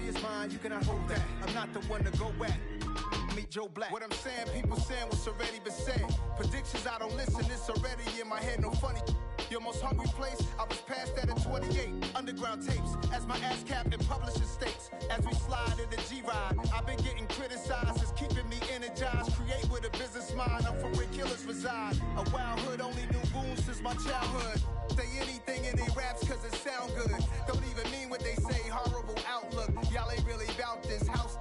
city is mine, you cannot hold that. I'm not the one to go at. Meet Joe Black. What I'm saying, people saying what's already been said. Predictions, I don't listen, it's already in my head, no funny. Your most hungry place, I was past that at 28. Underground tapes, as my ass captain publishing states. As we slide in the G-Ride, I've been getting criticized, it's keeping me energized. Create with a business mind, I'm from where killers reside. A wild hood, only knew goons since my childhood. Say anything in they raps cause it sound good. Don't even mean what they say, horrible outlook. Y'all ain't really about this house.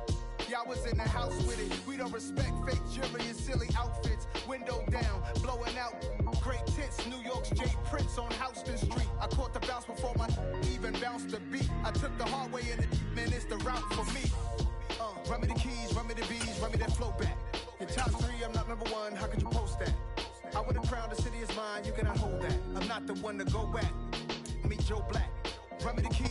Y'all was in the house with it. We don't respect fake jewelry and silly outfits. Window down, blowing out great tits. New York's J. Prince on Houston Street. I caught the bounce before my even bounced the beat. I took the hard way in it, man, it's the route for me. Run me the keys, run me the bees, run me that flow back. In top 3, I'm not number 1, how could you post that? I would have crowned the city is mine, you cannot hold that. I'm not the one to go at. Meet Joe Black. Run me the keys.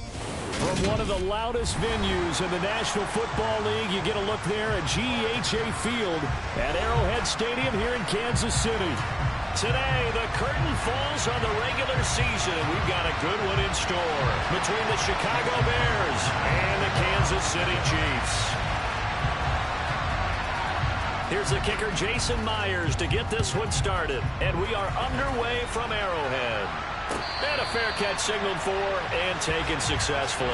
From one of the loudest venues in the National Football League, you get a look there at GEHA Field at Arrowhead Stadium here in Kansas City. Today, the curtain falls on the regular season, and we've got a good one in store between the Chicago Bears and the Kansas City Chiefs. Here's the kicker, Jason Myers, to get this one started. And we are underway from Arrowhead. And a fair catch signaled for and taken successfully.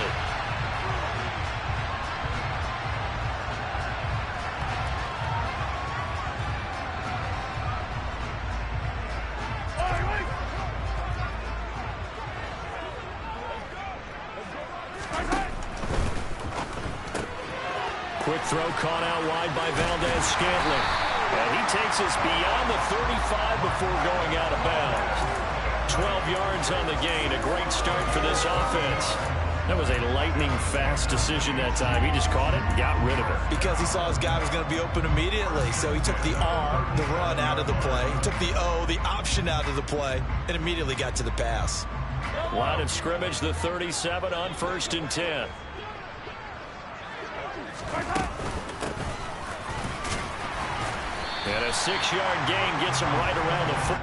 Quick throw caught out wide by Valdez-Scantling. And he takes us beyond the 35 before going out of bounds. 12 yards on the gain. A great start for this offense. That was a lightning-fast decision that time. He just caught it, got rid of it. Because he saw his guy was going to be open immediately. So he took the R, the run, out of the play. He took the O, the option, out of the play, and immediately got to the pass. Line of scrimmage, the 37 on 1st and 10. And a 6-yard gain gets him right around the foot.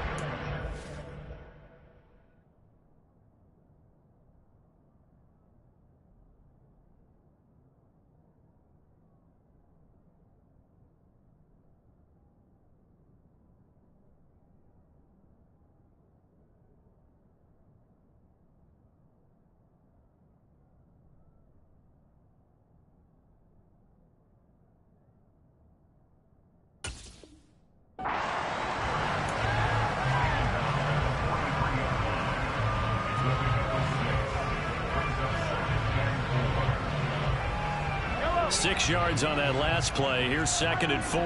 Six yards on that last play. Here's 2nd and 4.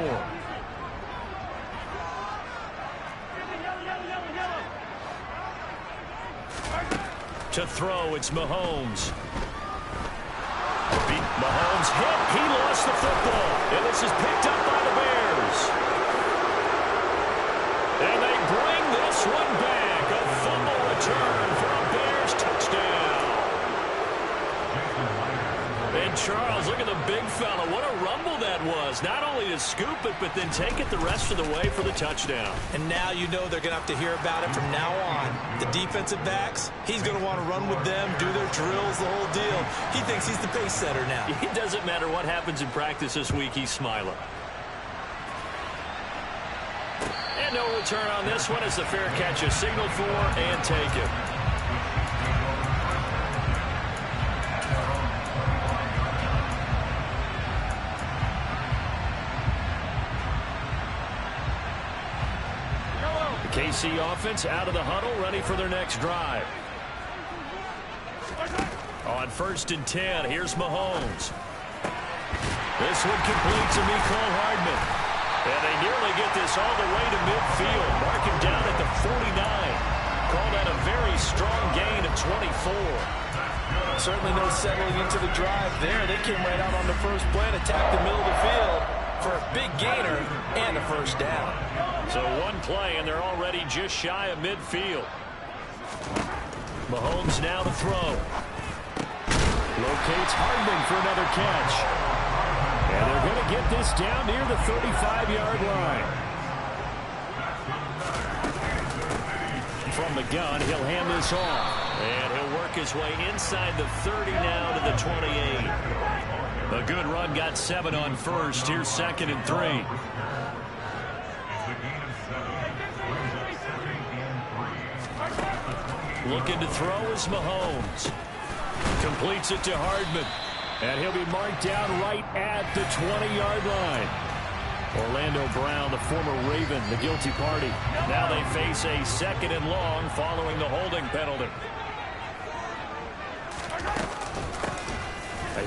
To throw, it's Mahomes. Mahomes hit. He lost the football. And this is picked up by the Bears. And they bring this one back. A fumble return for a Bears touchdown. And Charles, look at the big fella. What a rumble that was. Not only to scoop it, but then take it the rest of the way for the touchdown. And now you know they're going to have to hear about it from now on. The defensive backs, he's going to want to run with them, do their drills, the whole deal. He thinks he's the pace setter now. It doesn't matter what happens in practice this week, he's smiling. And no return on this one as the fair catch is signaled for and taken. KC offense out of the huddle, ready for their next drive. On 1st and 10, here's Mahomes. This one complete to Mecole Hardman. And they nearly get this all the way to midfield. Mark him down at the 49. Call that a very strong gain of 24. Certainly no settling into the drive there. They came right out on the first play and attacked the middle of the field for a big gainer and a first down. So one play, and they're already just shy of midfield. Mahomes now to throw. Locates Hardman for another catch. And they're going to get this down near the 35-yard line. From the gun, he'll hand this off. And he'll work his way inside the 30 now to the 28. A good run, got 7 on first. Here's 2nd and 3. Looking to throw is Mahomes. Completes it to Hardman. And he'll be marked down right at the 20-yard line. Orlando Brown, the former Raven, the guilty party. Now they face a 2nd and long following the holding penalty.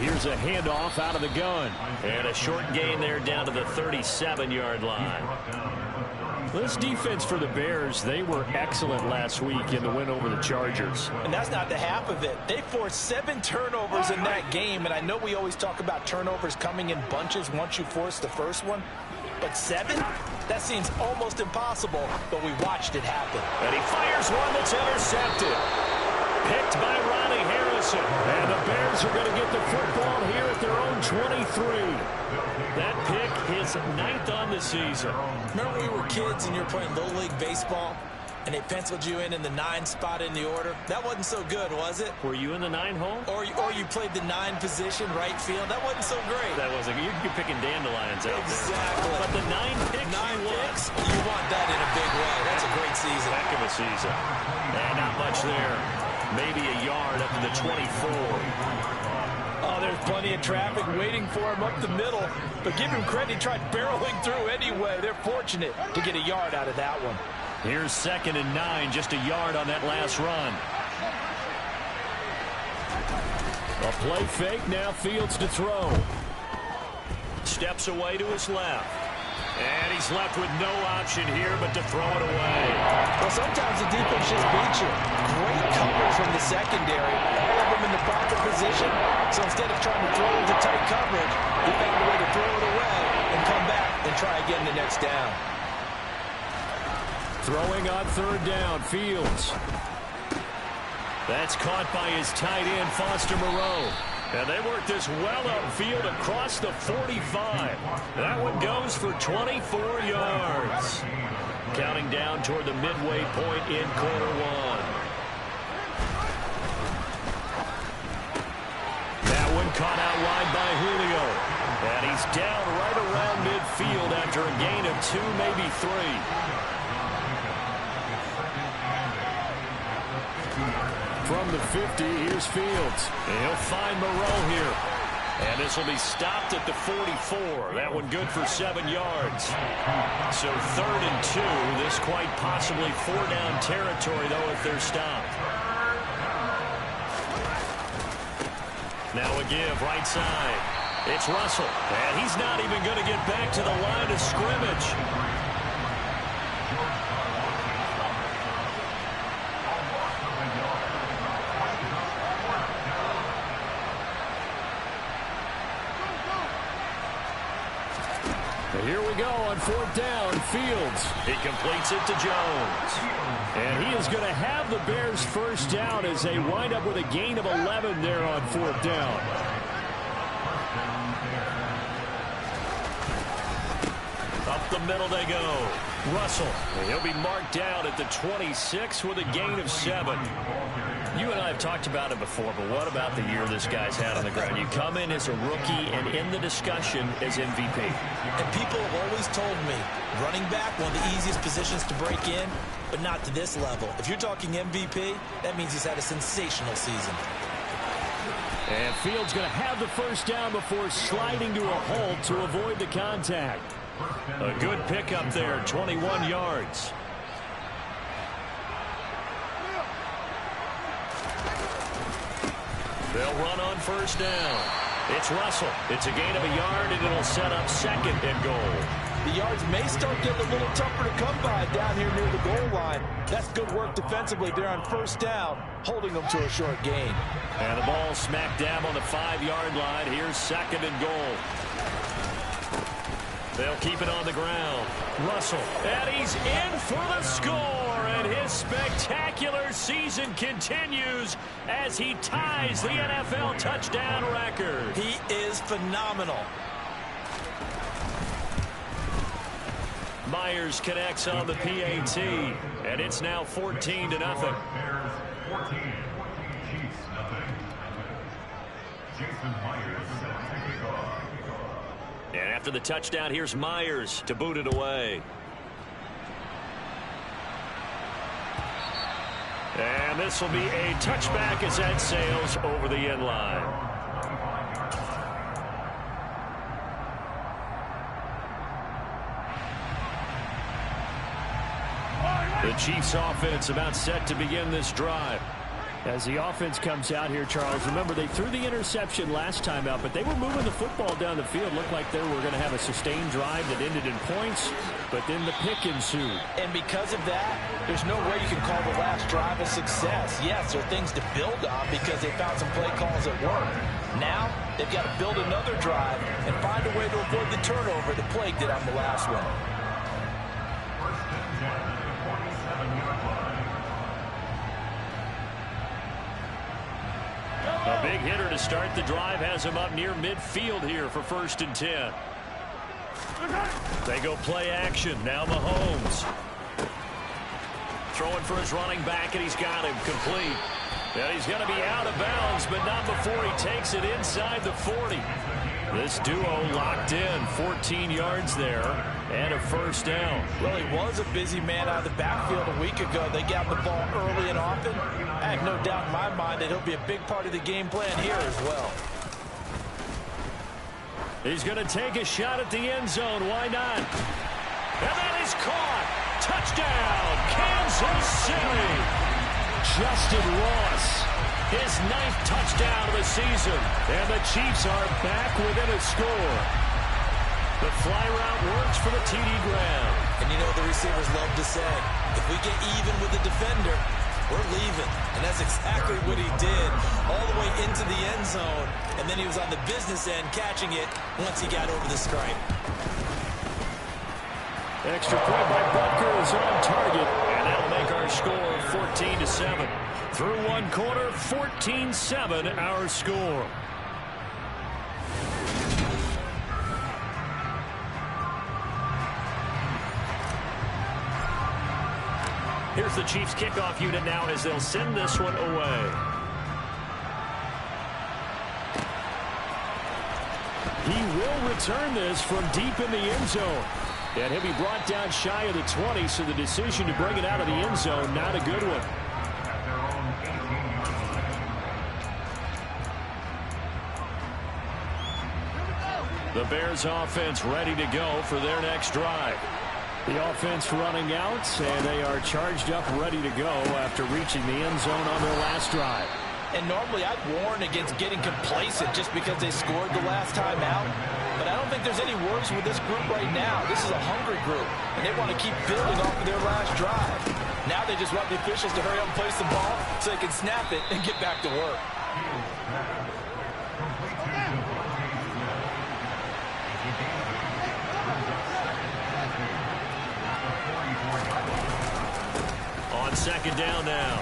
Here's a handoff out of the gun. And a short gain there down to the 37-yard line. This defense for the Bears, they were excellent last week in the win over the Chargers. And that's not the half of it. They forced 7 turnovers in that game, and I know we always talk about turnovers coming in bunches once you force the first one. But 7? That seems almost impossible, but we watched it happen. And he fires one that's intercepted. Picked by Ronnie Harrison. And the Bears are going to get the football here at their own 23. That pick is 9th on the season. Remember when we were kids and you were playing Little League Baseball and they penciled you in the 9 spot in the order? That wasn't so good, was it? Were you in the 9 hole? Or you played the 9 position, right field? That wasn't so great. That wasn't. You're picking dandelions out exactly. there. But the 9 picks, you want that in a big way. That's a great season. Heck of a season. And not much there. Maybe a yard up to the 24. Oh, there's plenty of traffic waiting for him up the middle. But give him credit, he tried barreling through anyway. They're fortunate to get a yard out of that one. Here's 2nd and 9, just a yard on that last run. A play fake, now Fields to throw. Steps away to his left. And he's left with no option here but to throw it away. Well, sometimes the defense just beats you. Great coverage from the secondary. All of them in the proper position. So instead of trying to throw into tight coverage, he found a way to throw it away and come back and try again the next down. Throwing on 3rd down, Fields. That's caught by his tight end, Foster Moreau. And they work this well upfield across the 45. That one goes for 24 yards. Counting down toward the midway point in quarter 1. That one caught out wide by Julio. And he's down right around midfield after a gain of 2, maybe 3. From the 50, here's Fields. And he'll find Moreau here. And this will be stopped at the 44. That one good for 7 yards. So 3rd and 2. This quite possibly 4-down territory, though, if they're stopped. Now a give, right side. It's Russell. And he's not even going to get back to the line of scrimmage. Here we go on 4th down. Fields. He completes it to Jones. And he is going to have the Bears first down as they wind up with a gain of 11 there on 4th down. Up the middle they go. Russell. And he'll be marked down at the 26 with a gain of 7. You and I have talked about it before, but what about the year this guy's had on the ground? You come in as a rookie and in the discussion as MVP. And people have always told me, running back, one of the easiest positions to break in, but not to this level. If you're talking MVP, that means he's had a sensational season. And Fields going to have the first down before sliding to a halt to avoid the contact. A good pickup there, 21 yards. They'll run on first down. It's Russell. It's a gain of a yard, and it'll set up 2nd and goal. The yards may start getting a little tougher to come by down here near the goal line. That's good work defensively there on first down, holding them to a short gain. And the ball smack dab on the 5-yard line. Here's 2nd and goal. They'll keep it on the ground. Russell, and he's in for the score, and his spectacular season continues as he ties the NFL touchdown record. He is phenomenal. Myers connects on the PAT, and it's now 14-0. And after the touchdown, here's Myers to boot it away. And this will be a touchback as that sails over the end line. The Chiefs offense about set to begin this drive. As the offense comes out here, Charles, remember they threw the interception last time out, but they were moving the football down the field. Looked like they were going to have a sustained drive that ended in points, but then the pick ensued. And because of that, there's no way you can call the last drive a success. Yes, there are things to build on because they found some play calls that work. Now, they've got to build another drive and find a way to avoid the turnover that plagued it on the last one. A big hitter to start the drive has him up near midfield here for 1st and 10. They go play action. Now Mahomes. Throwing for his running back, and he's got him complete. And he's going to be out of bounds, but not before he takes it inside the 40. This duo locked in, 14 yards there, and a 1st down. Well, he was a busy man out of the backfield a week ago. They got the ball early and often. I have no doubt in my mind that he'll be a big part of the game plan here as well. He's going to take a shot at the end zone. Why not? And that is caught. Touchdown, Kansas City. Justin Ross, his 9th touchdown of the season. And the Chiefs are back within a score. The fly route works for the TD Graham. And you know what the receivers love to say? If we get even with the defender, we're leaving. And that's exactly what he did all the way into the end zone. And then he was on the business end catching it once he got over the stripe. Extra point by Butker is on target. And that'll make our score 14-7. Through one quarter, 14-7 our score. Here's the Chiefs kickoff unit now as they'll send this one away. He will return this from deep in the end zone. And he'll be brought down shy of the 20, so the decision to bring it out of the end zone, not a good one. The Bears offense ready to go for their next drive. The offense running out, and they are charged up, ready to go after reaching the end zone on their last drive. And normally I'd warn against getting complacent just because they scored the last time out. But I don't think there's any worries with this group right now. This is a hungry group, and they want to keep building off of their last drive. Now they just want the officials to hurry up and place the ball so they can snap it and get back to work. On 2nd down now.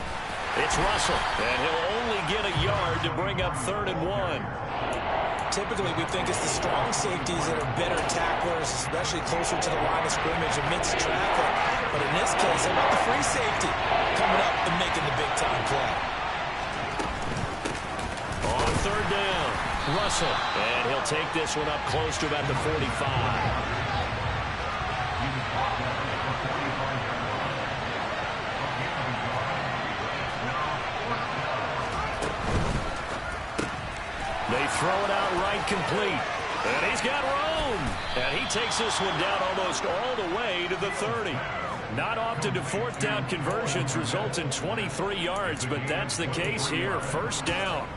It's Russell, and he'll only get a yard to bring up 3rd and 1. Typically, we think it's the strong safeties that are better tacklers, especially closer to the line of scrimmage amidst traffic. But in this case, how about the free safety coming up and making the big-time play? On 3rd down, Russell, and he'll take this one up close to about the 45. They throw it out right complete. And he's got room. And he takes this one down almost all the way to the 30. Not often do 4th down conversions result in 23 yards, but that's the case here. 1st down.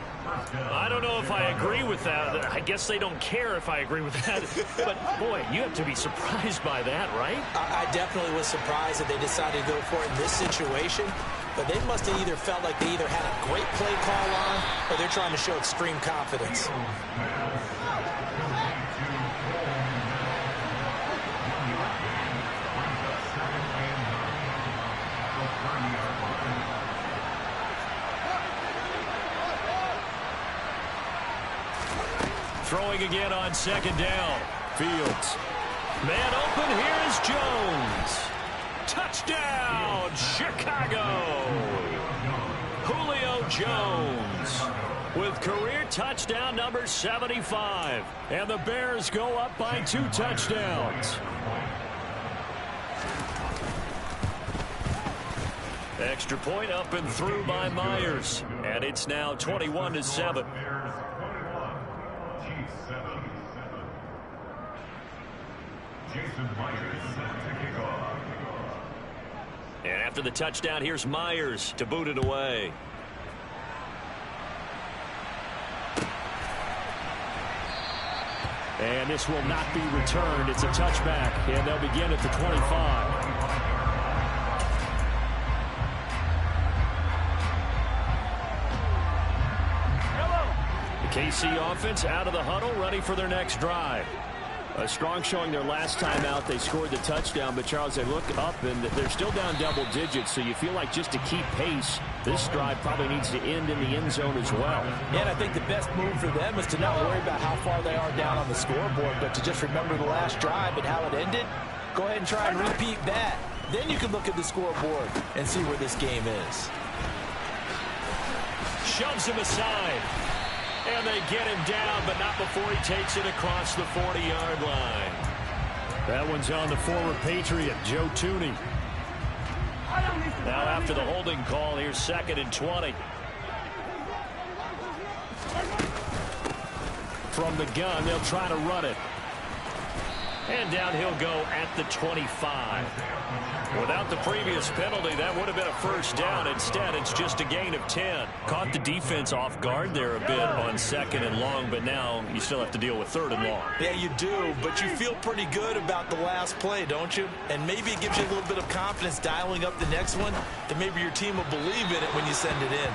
I don't know if I agree with that. I guess they don't care if I agree with that. But, boy, you have to be surprised by that, right? I definitely was surprised that they decided to go for it in this situation. But they must have either felt like they either had a great play call on or they're trying to show extreme confidence. Throwing again on 2nd down. Fields. Man open, here's Jones. Touchdown, Chicago. Julio Jones. with career touchdown number 75. And the Bears go up by 2 touchdowns. Extra point up and through by Myers. And it's now 21-7. And after the touchdown, here's Myers to boot it away. And this will not be returned. It's a touchback, and they'll begin at the 25. The KC offense out of the huddle, ready for their next drive. A strong showing their last time out. They scored the touchdown, but Charles, they look up and they're still down double digits, so you feel like just to keep pace, this drive probably needs to end in the end zone as well. Yeah, and I think the best move for them is to not worry about how far they are down on the scoreboard, but to just remember the last drive and how it ended. Go ahead and try and repeat that. Then you can look at the scoreboard and see where this game is. Shoves him aside. And they get him down, but not before he takes it across the 40-yard line. That one's on the former Patriot, Joe Thuney. Now after the holding call, here's 2nd and 20. From the gun, they'll try to run it. And down he'll go at the 25. Without the previous penalty, that would have been a first down. Instead, it's just a gain of 10. Caught the defense off guard there a bit on 2nd and long, but now you still have to deal with 3rd and long. Yeah, you do, but you feel pretty good about the last play, don't you? And maybe it gives you a little bit of confidence dialing up the next one, that maybe your team will believe in it when you send it in.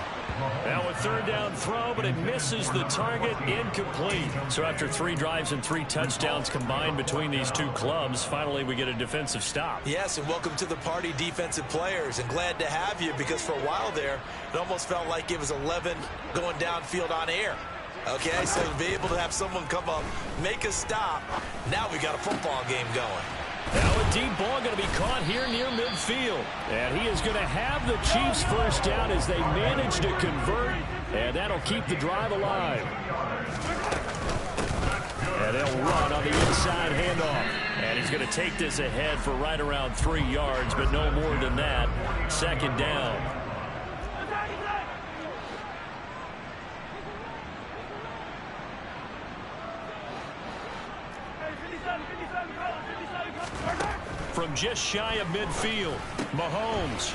Now a 3rd down throw, but it misses the target, incomplete. So after 3 drives and 3 touchdowns combined between these two clubs, finally we get a defensive stop. Yes, and welcome to the party, defensive players, and glad to have you, because for a while there, it almost felt like it was 11 going downfield on air. Okay, so to be able to have someone come up, make a stop, now we got a football game going. Now a deep ball going to be caught here near midfield. And he is going to have the Chiefs first down as they manage to convert. And that'll keep the drive alive. And they'll run on the inside handoff. And he's going to take this ahead for right around 3 yards, but no more than that. 2nd down. From just shy of midfield, Mahomes.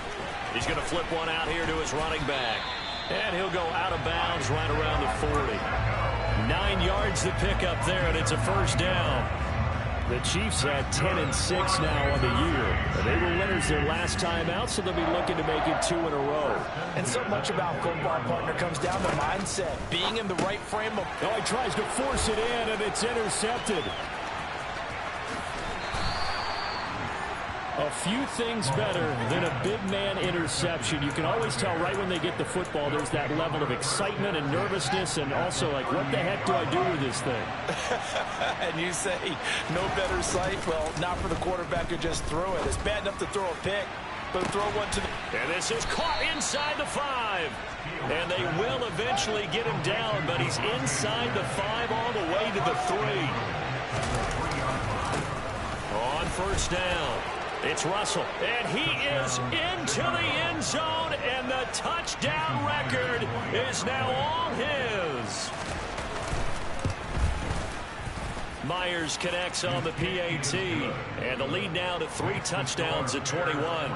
He's going to flip one out here to his running back. And he'll go out of bounds right around the 40. 9 yards to pick up there, and it's a first down. The Chiefs had 10-6 now on the year. They were winners their last time out, so they'll be looking to make it 2 in a row. And so much about football, partner, comes down to mindset, being in the right frame of... Oh, he tries to force it in, and it's intercepted. A few things better than a big man interception. You can always tell right when they get the football, there's that level of excitement and nervousness, and also like, what the heck do I do with this thing? And you say, no better sight? Well, not for the quarterback who just threw it. It's bad enough to throw a pick, but throw one to the... And this is caught inside the 5. And they will eventually get him down, but he's inside the 5 all the way to the 3. On first down. It's Russell, and he is into the end zone, and the touchdown record is now all his. Myers connects on the PAT, and the lead now to 3 touchdowns at 21.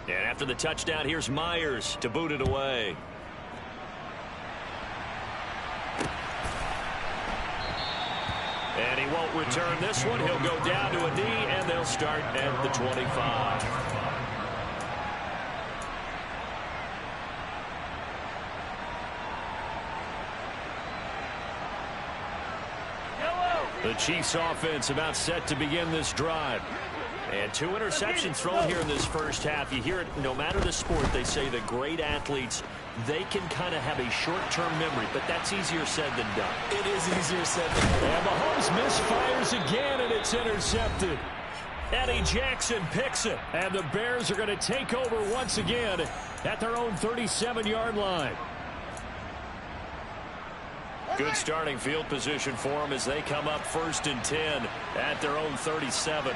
And after the touchdown, here's Myers to boot it away. And he won't return this one. He'll go down to a knee, and they'll start at the 25. The Chiefs offense about set to begin this drive. And 2 interceptions thrown here in this first half. You hear it no matter the sport. They say the great athletes, they can kind of have a short-term memory, but that's easier said than done. It is easier said than done. And Mahomes misfires again, and it's intercepted. Eddie Jackson picks it. And the Bears are going to take over once again at their own 37-yard line. Good starting field position for them as they come up 1st and 10 at their own 37.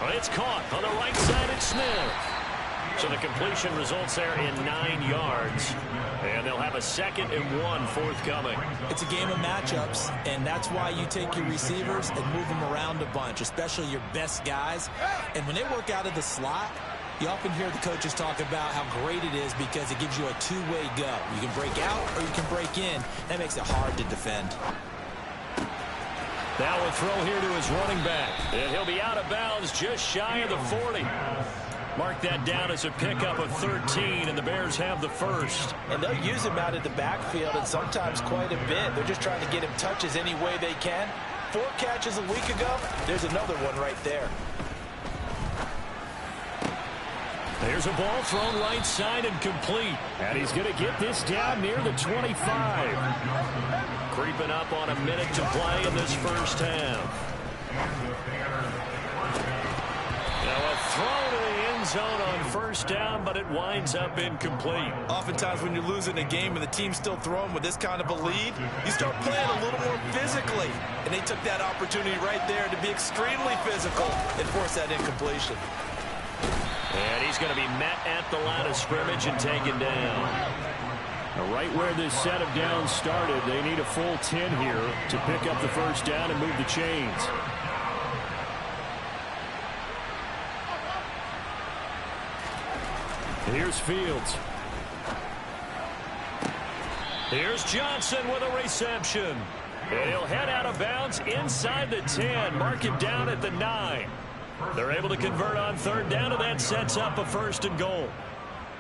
It's caught on the right side at Smith. So the completion results there in 9 yards. And they'll have a 2nd and 1 forthcoming. It's a game of matchups, and that's why you take your receivers and move them around a bunch, especially your best guys. And when they work out of the slot, you often hear the coaches talk about how great it is because it gives you a two-way go. You can break out or you can break in. That makes it hard to defend. Now a throw here to his running back. And he'll be out of bounds just shy of the 40. Mark that down as a pickup of 13, and the Bears have the first. And they'll use him out of the backfield, and sometimes quite a bit. They're just trying to get him touches any way they can. 4 catches a week ago. There's another one right there. There's a ball thrown right side and complete. And he's going to get this down near the 25. Creeping up on a minute to play in this first half. Now a throw to the end zone on 1st down, but it winds up incomplete. Oftentimes when you're losing a game and the team's still throwing with this kind of a lead, you start playing a little more physically. And they took that opportunity right there to be extremely physical and force that incompletion. And he's going to be met at the line of scrimmage and taken down. Now right where this set of downs started, they need a full 10 here to pick up the 1st down and move the chains. Here's Fields. Here's Johnson with a reception. And he'll head out of bounds inside the 10. Mark him down at the 9. They're able to convert on 3rd down, and that sets up a 1st and goal.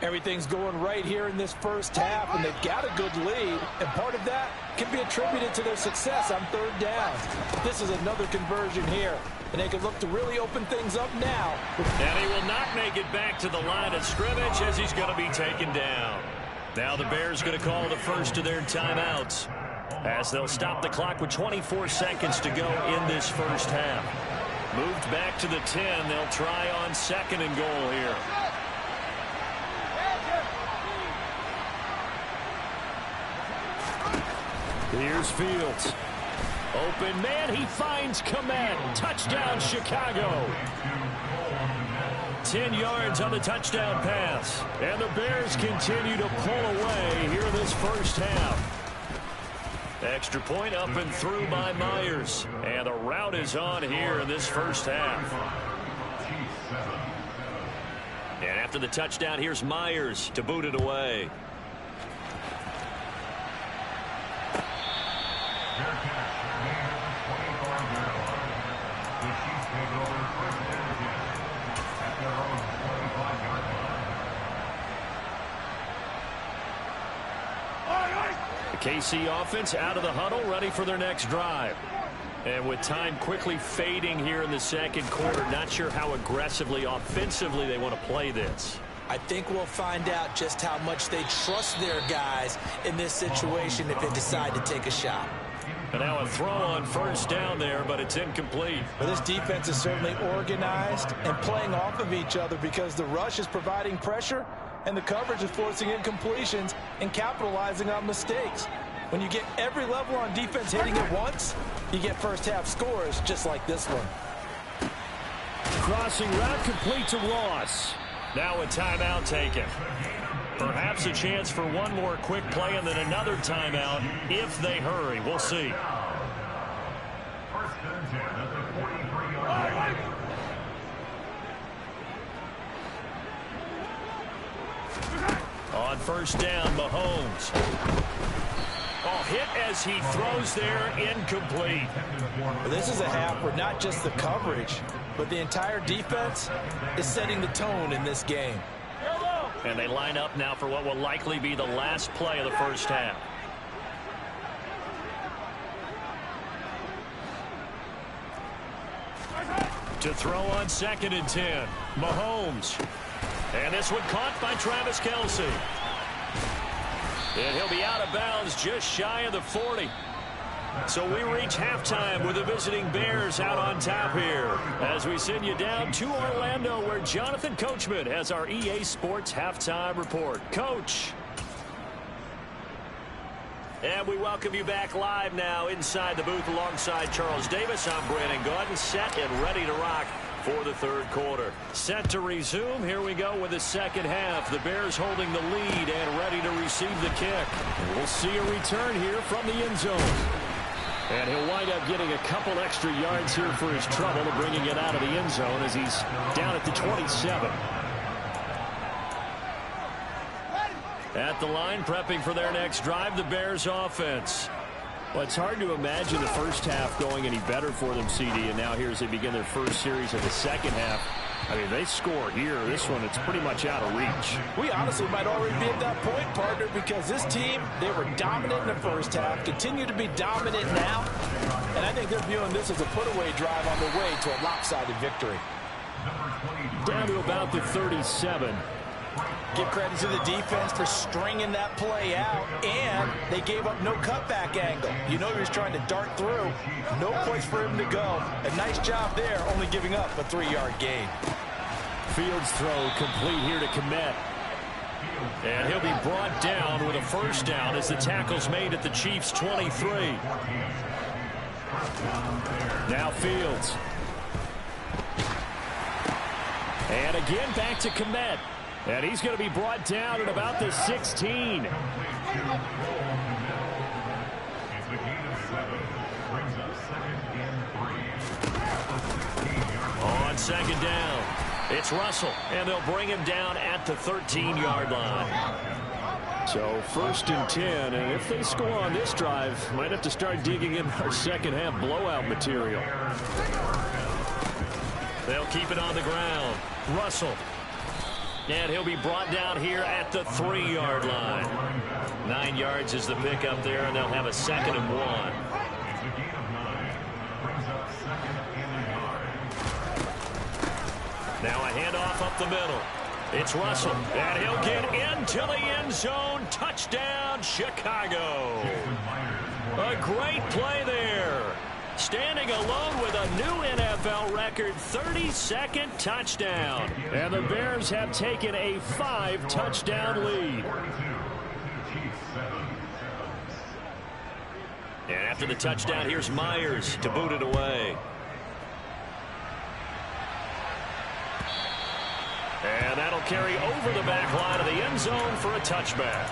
Everything's going right here in this first half, and they've got a good lead, and part of that can be attributed to their success on 3rd down. This is another conversion here, and they can look to really open things up now. And he will not make it back to the line of scrimmage as he's going to be taken down. Now the Bears going to call the first of their timeouts as they'll stop the clock with 24 seconds to go in this first half. Moved back to the 10. They'll try on 2nd and goal here. Here's Fields. Open man. He finds Kmet. Touchdown, Chicago. 10 yards on the touchdown pass. And the Bears continue to pull away here in this first half. Extra point up and through by Myers. And the route is on here in this first half. And after the touchdown, here's Myers to boot it away. The KC offense out of the huddle, ready for their next drive. And with time quickly fading here in the 2nd quarter, not sure how aggressively, offensively they want to play this. I think we'll find out just how much they trust their guys in this situation if they decide to take a shot. And now a throw on 1st down there, but it's incomplete. Well, this defense is certainly organized and playing off of each other because the rush is providing pressure and the coverage is forcing incompletions and capitalizing on mistakes. When you get every level on defense hitting at once, you get first half scores just like this one. Crossing route complete to Ross. Now a timeout taken. Perhaps a chance for one more quick play and then another timeout if they hurry. We'll see. On 1st down, Mahomes. Oh, hit as he throws there, incomplete. Well, this is a half where not just the coverage, but the entire defense is setting the tone in this game. And they line up now for what will likely be the last play of the first half. To throw on 2nd and 10. Mahomes. And this one caught by Travis Kelce. And he'll be out of bounds just shy of the 40. So we reach halftime with the visiting Bears out on top here as we send you down to Orlando where Jonathan Coachman has our EA Sports halftime report. Coach. And we welcome you back live now inside the booth alongside Charles Davis. I'm Brandon Gaudin, set and ready to rock for the third quarter. Set to resume. Here we go with the second half. The Bears holding the lead and ready to receive the kick. And we'll see a return here from the end zone. And he'll wind up getting a couple extra yards here for his trouble of bringing it out of the end zone as he's down at the 27. At the line, prepping for their next drive, the Bears offense. Well, it's hard to imagine the first half going any better for them, CD, and now here as they begin their first series of the second half. I mean, they score here. This one, it's pretty much out of reach. We honestly might already be at that point, partner, because this team, they were dominant in the first half, continue to be dominant now, and I think they're viewing this as a put-away drive on the way to a lopsided victory. Down to about the 37. Give credit to the defense for stringing that play out, and they gave up no cutback angle. You know he was trying to dart through. No place for him to go. A nice job there, only giving up a 3-yard gain. Fields throw complete here to Kmet. And he'll be brought down with a first down as the tackle's made at the Chiefs' 23. Now Fields. And again back to Kmet. And he's going to be brought down at about the 16. On second down, it's Russell, and they'll bring him down at the 13-yard line. So first and 10, and if they score on this drive, might have to start digging in our second half blowout material. They'll keep it on the ground. Russell. And he'll be brought down here at the 3-yard line. 9 yards is the pickup there, and they'll have a 2nd and 1. Now a handoff up the middle. It's Russell, and he'll get into the end zone. Touchdown, Chicago. A great play there. Standing alone with a new NFL record 32nd touchdown. And the Bears have taken a 5-touchdown lead. And after the touchdown, here's Myers to boot it away. And that'll carry over the back line of the end zone for a touchback.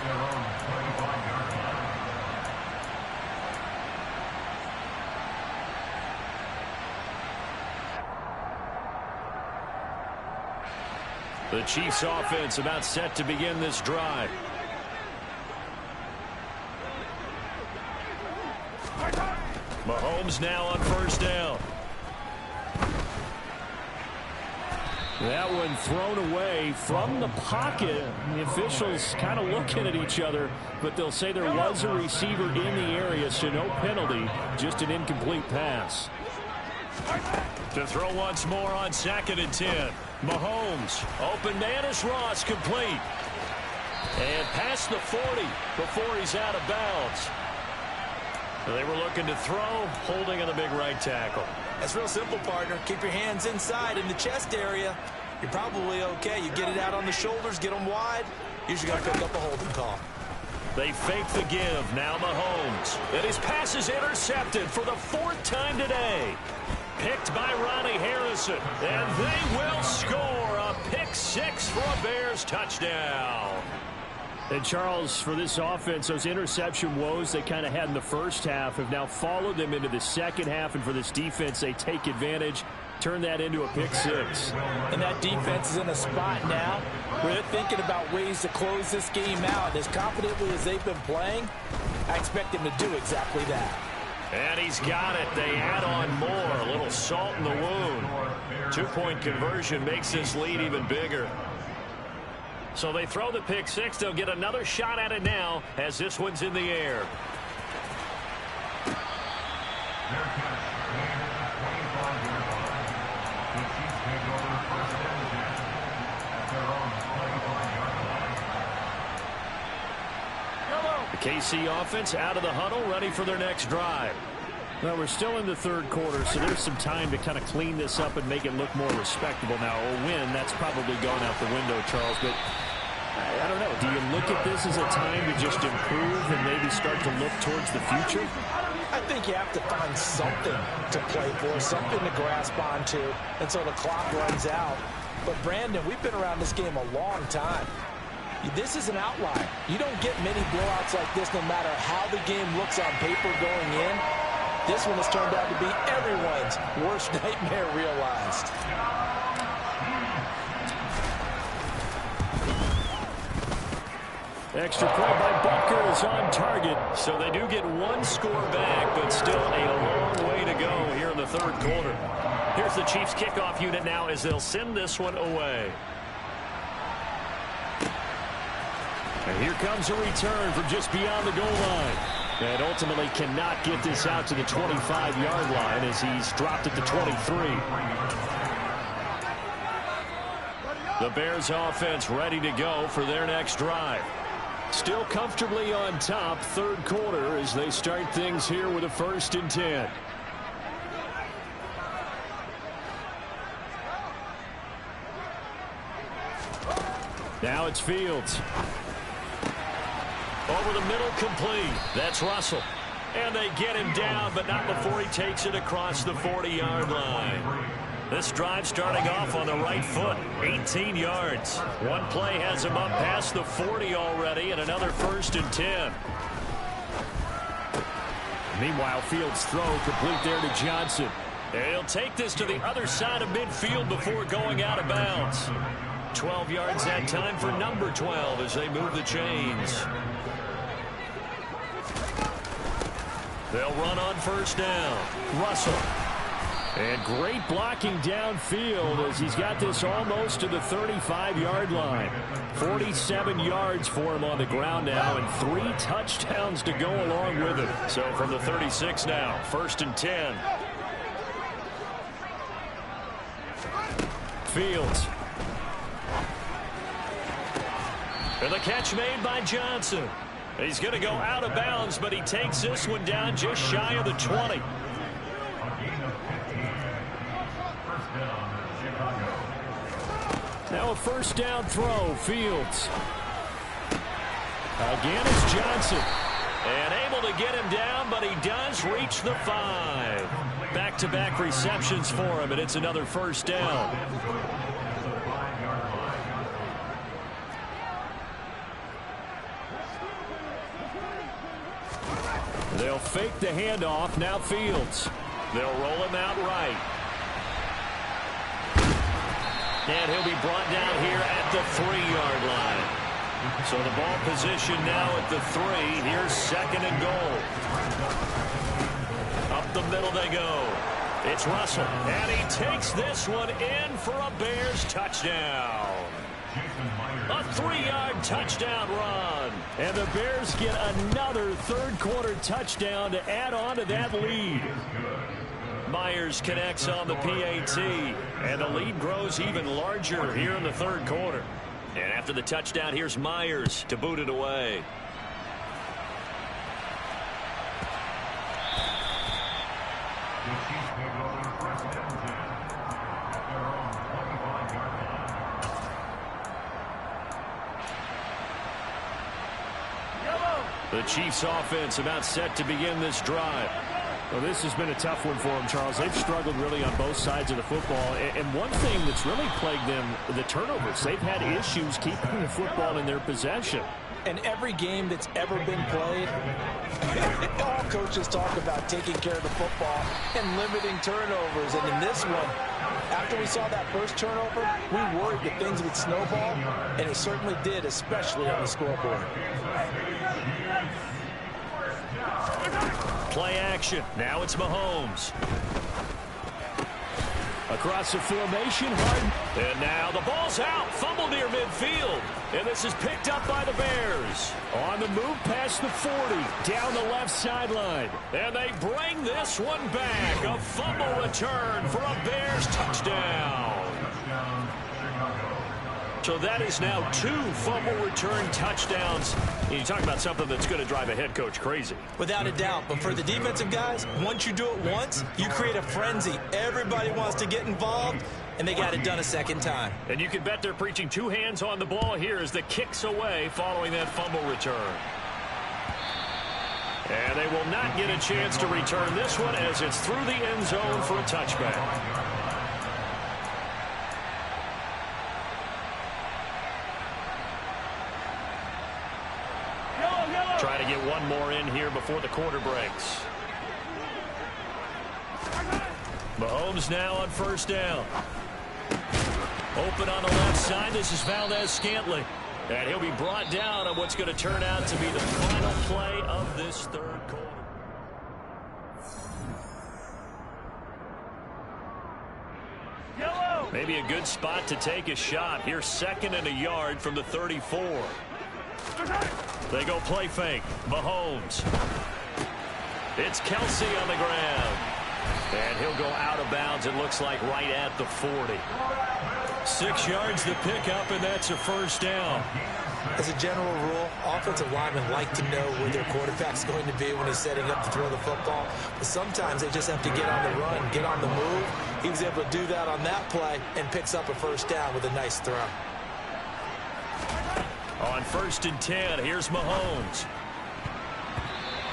The Chiefs offense about set to begin this drive. Mahomes now on first down. That one thrown away from the pocket. The officials kind of looking at each other, but they'll say there was a receiver in the area, so no penalty, just an incomplete pass. To throw once more on 2nd and 10. Mahomes, open man is Ross, complete. And past the 40 before he's out of bounds. They were looking to throw, holding on the big right tackle. That's real simple, partner. Keep your hands inside in the chest area. You're probably okay. You get it out on the shoulders, get them wide. Usually got to pick up a holding call. They fake the give. Now Mahomes. And his pass is intercepted for the 4th time today. Picked by Ronnie Harrison. And they will score a pick-6 for a Bears touchdown. And Charles, for this offense, those interception woes they kind of had in the first half have now followed them into the second half. And for this defense, they take advantage, turn that into a pick-6. And that defense is in a spot now where they're thinking about ways to close this game out. As confidently as they've been playing, I expect them to do exactly that. And he's got it. They add on more. A little salt in the wound. 2-point conversion makes this lead even bigger. So they throw the pick-6. They'll get another shot at it now as this one's in the air. The KC offense out of the huddle, ready for their next drive. Well, we're still in the third quarter, so there's some time to kind of clean this up and make it look more respectable. Now, a win, that's probably gone out the window, Charles, but I don't know. Do you look at this as a time to just improve and maybe start to look towards the future? I think you have to find something to play for, something to grasp onto until the clock runs out. But, Brandon, we've been around this game a long time. This is an outlier. You don't get many blowouts like this no matter how the game looks on paper going in. This one has turned out to be everyone's worst nightmare realized. Extra point by Butker is on target. So they do get one score back, but still a long way to go here in the third quarter. Here's the Chiefs kickoff unit now as they'll send this one away. And here comes a return from just beyond the goal line. And ultimately cannot get this out to the 25-yard line as he's dropped at the 23. The Bears offense ready to go for their next drive. Still comfortably on top, third quarter, as they start things here with a 1st and 10. Now it's Fields. Over the middle, complete. That's Russell. And they get him down, but not before he takes it across the 40-yard line. This drive starting off on the right foot, 18 yards. One play has him up past the 40 already, and another 1st and 10. Meanwhile, Fields' throw complete there to Johnson. And he'll take this to the other side of midfield before going out of bounds. 12 yards that time for number 12 as they move the chains. They'll run on 1st down. Russell. And great blocking downfield as he's got this almost to the 35-yard line. 47 yards for him on the ground now and 3 touchdowns to go along with it. So from the 36 now, 1st and 10. Fields. And the catch made by Johnson. He's going to go out of bounds, but he takes this one down just shy of the 20. Now a 1st down throw, Fields. Again it's Johnson. And able to get him down, but he does reach the 5. Back-to-back receptions for him, and it's another 1st down. They'll fake the handoff. Now Fields. They'll roll him out right. And he'll be brought down here at the 3-yard line. So the ball position now at the 3. Here's 2nd and goal. Up the middle they go. It's Russell. And he takes this one in for a Bears touchdown. A 3-yard touchdown run. And the Bears get another third-quarter touchdown to add on to that lead. Myers connects on the PAT. And the lead grows even larger here in the third quarter. And after the touchdown, here's Myers to boot it away. The Chiefs offense about set to begin this drive. Well, this has been a tough one for them, Charles. They've struggled really on both sides of the football. And one thing that's really plagued them, the turnovers. They've had issues keeping the football in their possession. And every game that's ever been played, all coaches talk about taking care of the football and limiting turnovers. And in this one, after we saw that first turnover, we worried that things would snowball, and it certainly did, especially on the scoreboard. Play action. Now it's Mahomes. Across the formation, Harden. And now the ball's out. Fumble near midfield. And this is picked up by the Bears. On the move past the 40. Down the left sideline. And they bring this one back. A fumble return for a Bears touchdown. So that is now 2 fumble return touchdowns. And you talk about something that's going to drive a head coach crazy. Without a doubt. But for the defensive guys, once you do it once, you create a frenzy. Everybody wants to get involved, and they got it done a second time. And you can bet they're preaching 2 hands on the ball here as the kick's away following that fumble return. And they will not get a chance to return this one as it's through the end zone for a touchback. Try to get one more in here before the quarter breaks. Mahomes now on first down. Open on the left side. This is Valdez-Scantling. And he'll be brought down on what's going to turn out to be the final play of this third quarter. Maybe a good spot to take a shot. Here's 2nd and a yard from the 34. They go play fake. Mahomes. It's Kelsey on the ground. And he'll go out of bounds, it looks like, right at the 40. 6 yards the pickup, and that's a first down. As a general rule, offensive linemen like to know where their quarterback's going to be when he's setting up to throw the football. But sometimes they just have to get on the run, get on the move. He was able to do that on that play and picks up a first down with a nice throw. On 1st and 10, here's Mahomes.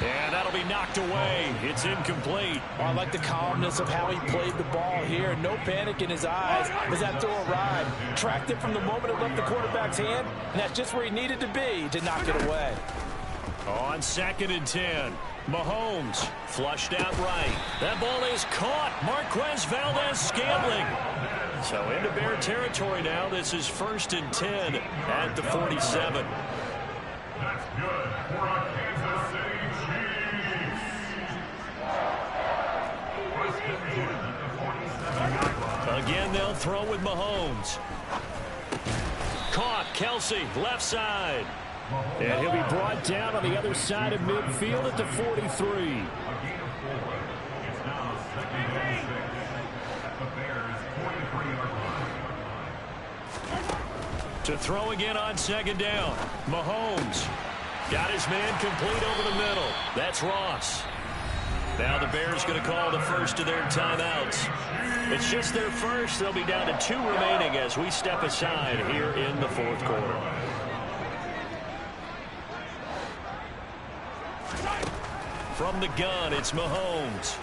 And that'll be knocked away. It's incomplete. Oh, I like the calmness of how he played the ball here. No panic in his eyes as that throw arrived. Tracked it from the moment it left the quarterback's hand, and that's just where he needed to be to knock it away. On 2nd and 10, Mahomes flushed out right. That ball is caught. Marquez Valdez-Scantling. So into Bear territory now. This is 1st and 10 at the 47. That's good for a Kansas City Chiefs. Again, they'll throw with Mahomes. Caught. Kelsey, left side. And he'll be brought down on the other side of midfield at the 43. To throw again on 2nd down. Mahomes got his man complete over the middle. That's Ross. Now the Bears going to call the first of their timeouts. It's just their first. They'll be down to 2 remaining as we step aside here in the 4th quarter. From the gun, it's Mahomes.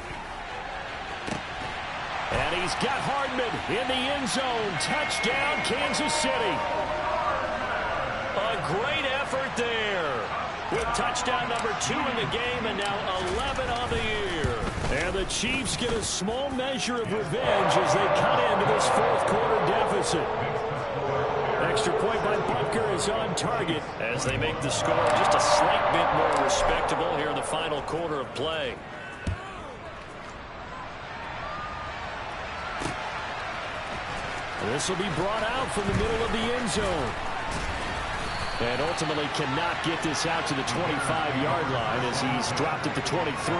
And he's got Hardman in the end zone. Touchdown, Kansas City. A great effort there. With touchdown number 2 in the game and now 11 on the year. And the Chiefs get a small measure of revenge as they cut into this 4th quarter deficit. Extra point by Butker is on target as they make the score just a slight bit more respectable here in the final quarter of play. This will be brought out from the middle of the end zone. And ultimately cannot get this out to the 25-yard line as he's dropped at the 23.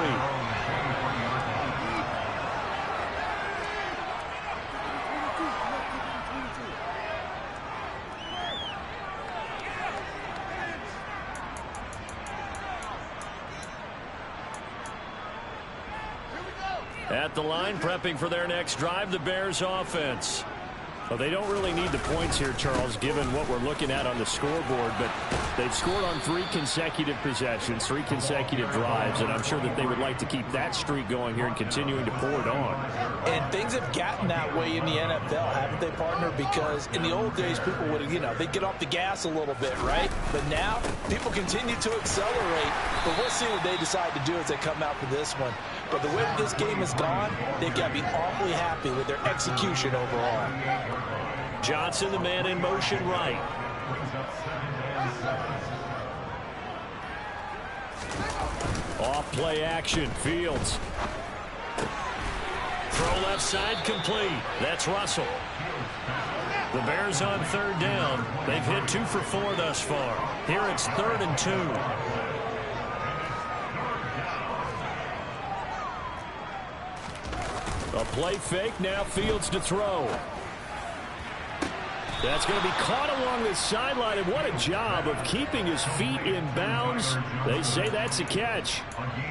At the line, prepping for their next drive, the Bears offense. Well, they don't really need the points here, Charles, given what we're looking at on the scoreboard, but they've scored on 3 consecutive possessions, 3 consecutive drives, and I'm sure that they would like to keep that streak going here and continuing to pour it on. And things have gotten that way in the NFL, haven't they, partner? Because in the old days, people would, they'd get off the gas a little bit, right? But now, people continue to accelerate, but we'll see what they decide to do as they come out for this one. But the way that this game has gone, they've got to be awfully happy with their execution overall. Johnson, the man in motion right. Off play action, Fields. Throw left side complete. That's Russell. The Bears on 3rd down. They've hit 2 for 4 thus far. Here it's 3rd and 2. A play fake, now Fields to throw. That's going to be caught along the sideline, and what a job of keeping his feet in bounds. They say that's a catch.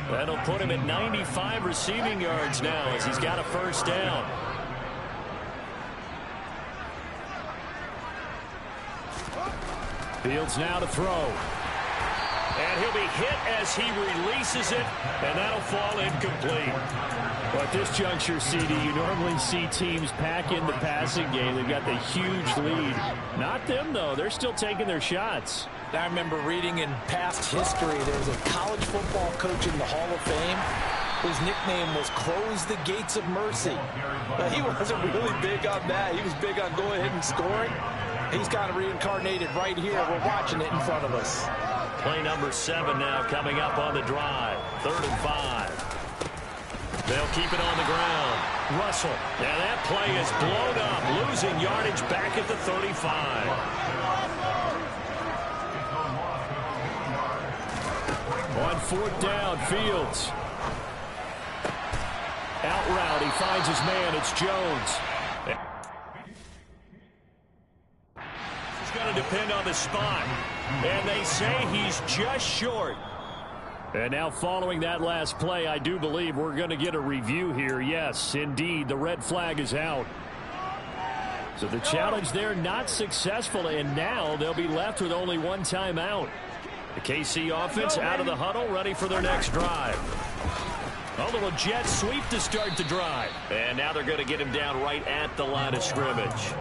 That'll put him at 95 receiving yards now as he's got a first down. Fields now to throw. And he'll be hit as he releases it, and that'll fall incomplete. Well, at this juncture, CD, you normally see teams pack in the passing game. They've got the huge lead. Not them, though. They're still taking their shots. I remember reading in past history, there was a college football coach in the Hall of Fame whose nickname was Close the Gates of Mercy. But he wasn't really big on that. He was big on go ahead and scoring. He's kind of reincarnated right here. We're watching it in front of us. Play number 7 now coming up on the drive. 3rd and 5. They'll keep it on the ground. Russell. Now that play is blown up, losing yardage back at the 35. On 4th down, Fields. Out route, he finds his man. It's Jones. He's going to depend on the spot. And they say he's just short. And now following that last play, I do believe we're going to get a review here. Yes, indeed, the red flag is out. So the challenge there not successful, and now they'll be left with only one timeout. The KC offense out of the huddle, ready for their next drive. A little jet sweep to start the drive. And now they're going to get him down right at the line of scrimmage.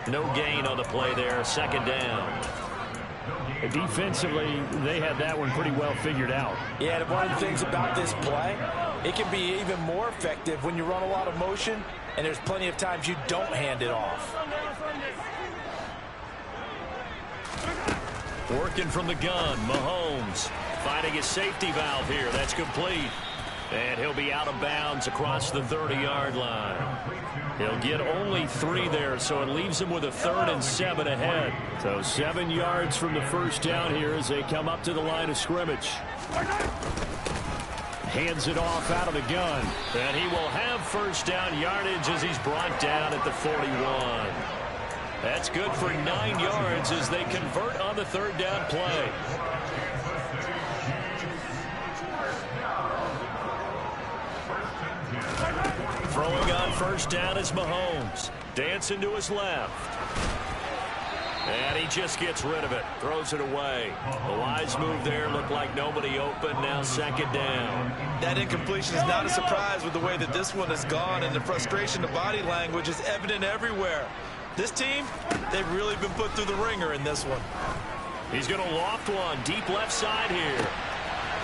No gain on the play there, 2nd down. Defensively, they had that one pretty well figured out. Yeah, and one of the things about this play, it can be even more effective when you run a lot of motion, and there's plenty of times you don't hand it off. Working from the gun, Mahomes finding his safety valve here. That's complete. And he'll be out of bounds across the 30-yard line. He'll get only 3 there, so it leaves him with a 3rd and 7 ahead. So 7 yards from the first down here as they come up to the line of scrimmage. Hands it off out of the gun. And he will have first down yardage as he's brought down at the 41. That's good for 9 yards as they convert on the 3rd down play. Throwing on first down is Mahomes. Dancing to his left. And he just gets rid of it. Throws it away. A wise move there. Looked like nobody open. Now 2nd down. That incompletion is not a surprise with the way that this one has gone, and the frustration of body language is evident everywhere. This team, they've really been put through the ringer in this one. He's going to loft one deep left side here.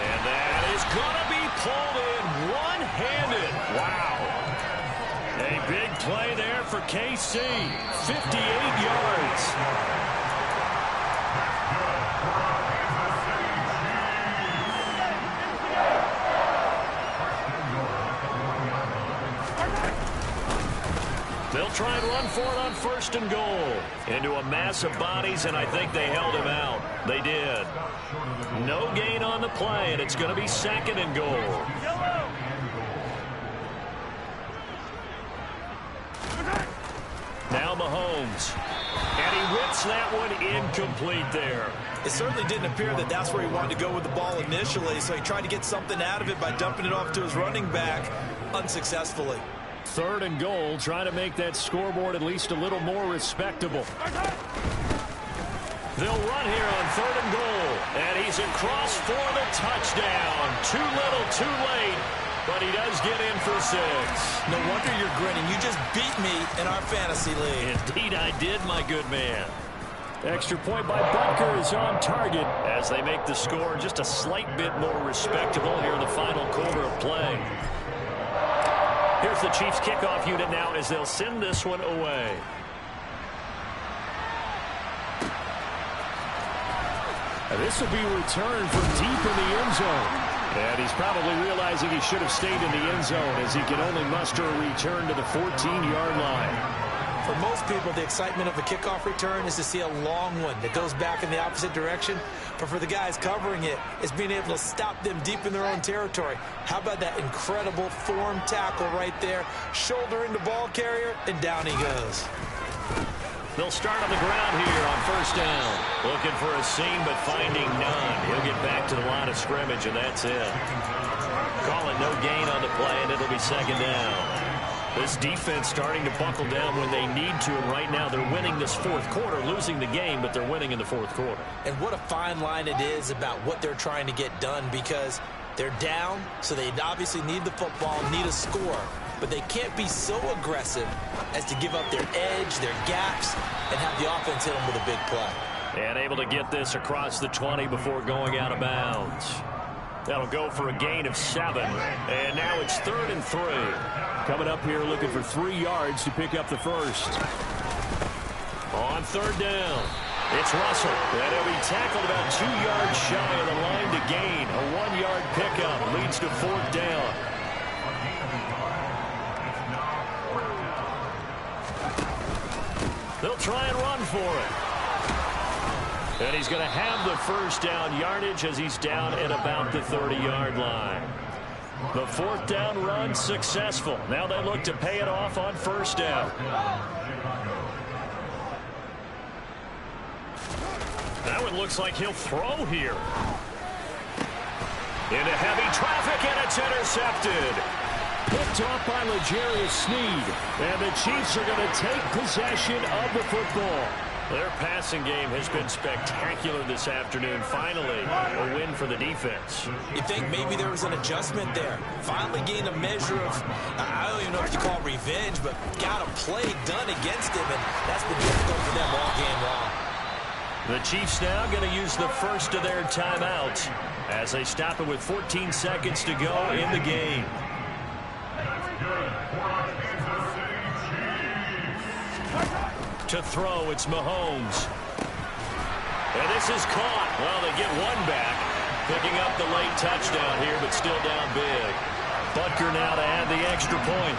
And that is going to be pulled in one-handed. Wow. A big play there for KC. 58 yards. They'll try and run for it on 1st and goal. Into a mass of bodies, and I think they held him out. They did. No gain on the play, and it's going to be 2nd and goal. Now Mahomes. And he whips that one incomplete there. It certainly didn't appear that that's where he wanted to go with the ball initially, so he tried to get something out of it by dumping it off to his running back unsuccessfully. 3rd and goal, trying to make that scoreboard at least a little more respectable. They'll run here on 3rd and goal. And he's across for the touchdown. Too little, too late. But he does get in for 6. No wonder you're grinning. You just beat me in our fantasy league. Indeed I did, my good man. Extra point by Butker is on target. As they make the score just a slight bit more respectable here in the final quarter of play. Here's the Chiefs kickoff unit now as they'll send this one away. And this will be returned from deep in the end zone. And he's probably realizing he should have stayed in the end zone as he can only muster a return to the 14-yard line. For most people, the excitement of a kickoff return is to see a long one that goes back in the opposite direction. But for the guys covering it, it's being able to stop them deep in their own territory. How about that incredible form tackle right there? Shoulder in the ball carrier, and down he goes. They'll start on the ground here on first down. Looking for a seam, but finding none. He'll get back to the line of scrimmage, and that's it. Call it no gain on the play, and it'll be second down. This defense starting to buckle down when they need to, and right now they're winning this fourth quarter, losing the game, but they're winning in the fourth quarter. And what a fine line it is about what they're trying to get done, because they're down, so they obviously need the football, need a score. But they can't be so aggressive as to give up their edge, their gaps, and have the offense hit them with a big play. And able to get this across the 20 before going out of bounds. That'll go for a gain of 7. And now it's 3rd and 3. Coming up here looking for 3 yards to pick up the first. On 3rd down, it's Russell. And he'll be tackled about 2 yards shy of the line to gain. A 1-yard pickup leads to 4th down. They'll try and run for it. And he's going to have the first down yardage as he's down at about the 30-yard line. The 4th down run successful. Now they look to pay it off on first down. That one looks like he'll throw here. Into heavy traffic, and it's intercepted. Picked off by L'Jarius Sneed. And the Chiefs are going to take possession of the football. Their passing game has been spectacular this afternoon. Finally, a win for the defense. You think maybe there was an adjustment there. Finally gained a measure of, I don't even know if you call it revenge, but got a play done against him, and that's been difficult for them all game long. The Chiefs now going to use the first of their timeouts as they stop it with 14 seconds to go in the game. To throw, it's Mahomes. And this is caught. Well, they get one back. Picking up the late touchdown here, but still down big. Butker now to add the extra point.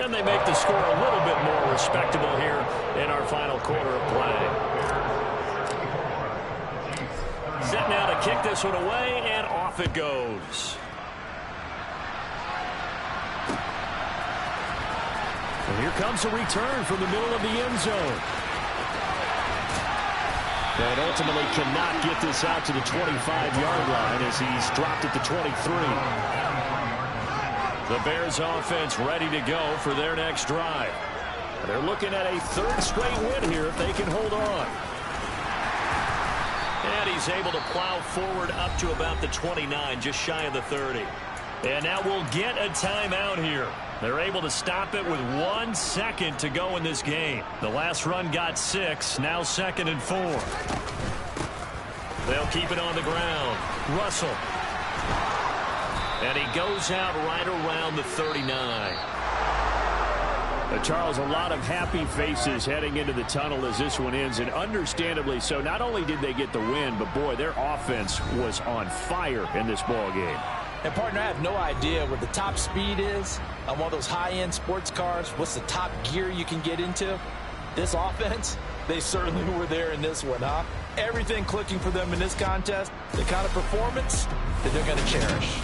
And they make the score a little bit more respectable here in our final quarter of play. Set now to kick this one away, and off it goes. And here comes a return from the middle of the end zone. And ultimately cannot get this out to the 25-yard line as he's dropped at the 23. The Bears offense ready to go for their next drive. They're looking at a 3rd straight win here if they can hold on. And he's able to plow forward up to about the 29, just shy of the 30. And now we'll get a timeout here. They're able to stop it with 1 second to go in this game. The last run got 6, now 2nd and 4. They'll keep it on the ground. Russell. And he goes out right around the 39. Charles, a lot of happy faces heading into the tunnel as this one ends, and understandably so. Not only did they get the win, but boy, their offense was on fire in this ball game. And, partner, I have no idea what the top speed is on one of those high-end sports cars. What's the top gear you can get into? This offense, they certainly were there in this one, huh? Everything clicking for them in this contest, the kind of performance that they're going to cherish.